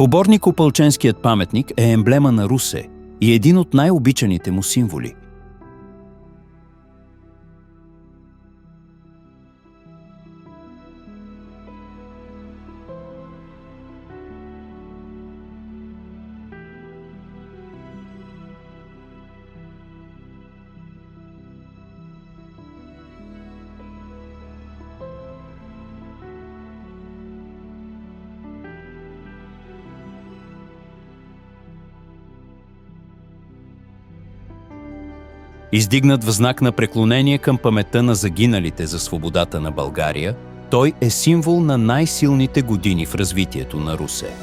Поборник-опълченският паметник е емблема на Русе и един от най-обичаните му символи. Издигнат в знак на преклонение към паметта на загиналите за свободата на България, той е символ на най-силните години в развитието на Русе.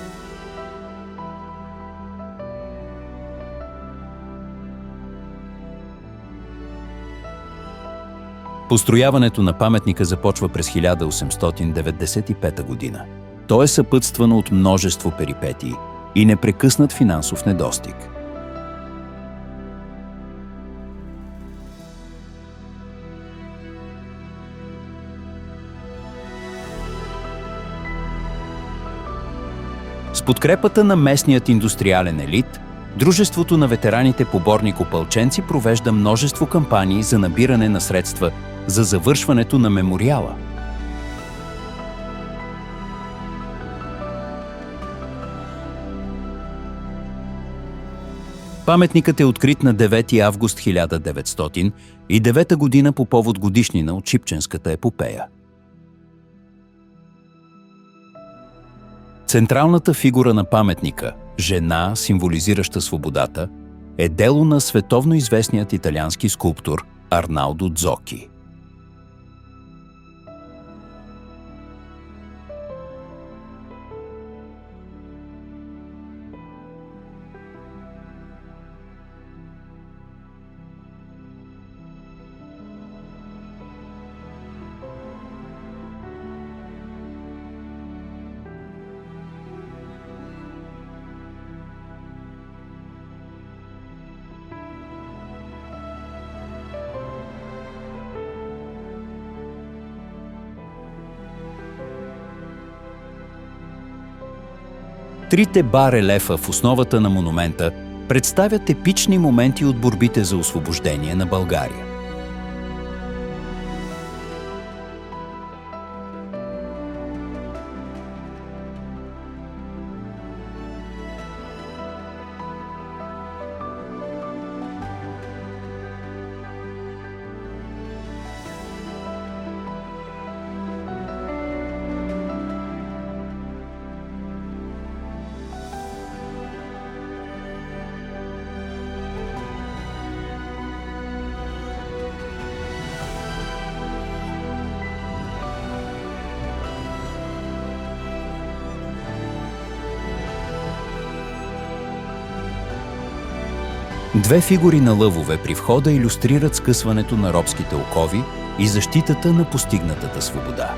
Построяването на паметника започва през 1895 година. То е съпътствано от множество перипетии и непрекъснат финансов недостиг. С подкрепата на местният индустриален елит, Дружеството на ветераните поборник-опълченци провежда множество кампании за набиране на средства за завършването на мемориала. Паметникът е открит на 9 август 1909 година по повод годишнина от Шипченската епопея. Централната фигура на паметника, жена, символизираща свободата, е дело на световно известният италиански скулптор Арналдо Дзоки. Трите барелефа в основата на монумента представят епични моменти от борбите за освобождение на България. Две фигури на лъвове при входа илюстрират скъсването на робските окови и защитата на постигнатата свобода.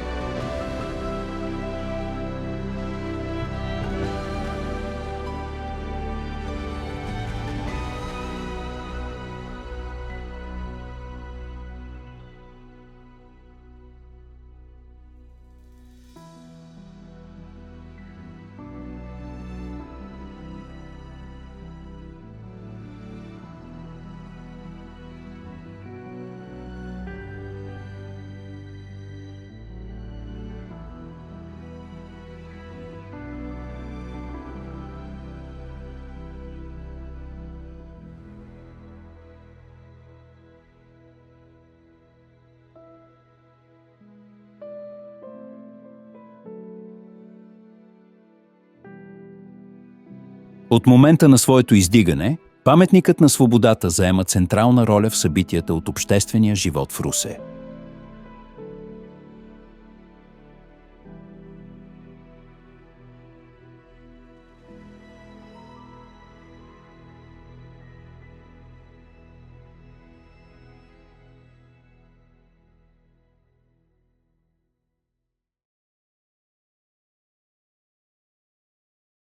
От момента на своето издигане, паметникът на свободата заема централна роля в събитията от обществения живот в Русе.